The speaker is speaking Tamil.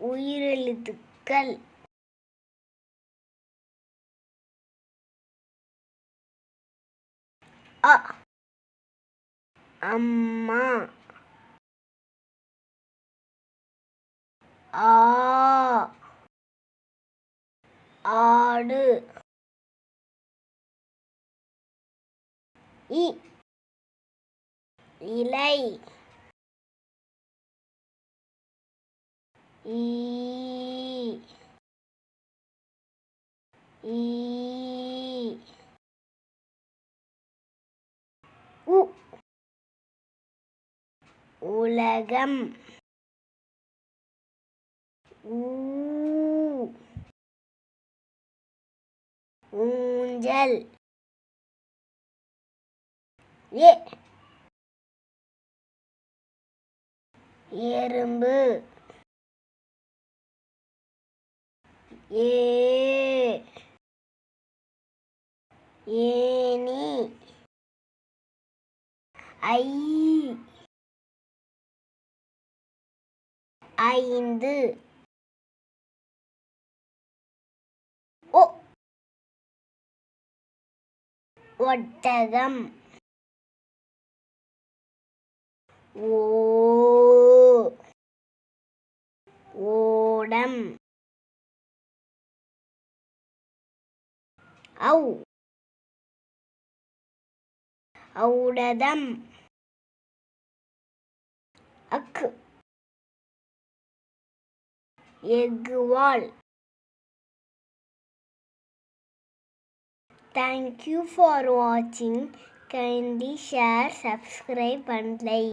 உயிரெழுத்துக்கள் அ அம்மா, ஆ ஆடு, இ இலை, ஈ ஈ உ உலகம், ஊ ஊஞ்சல், ஏ எறும்பு, ஏ ஏணி, ஐ ஐந்து, ஒ ஒட்டகம், ஓ ஓடம், ஔ ஔடதம், அக்கு எக்குவால். Thank you for watching. Kindly share, subscribe and like.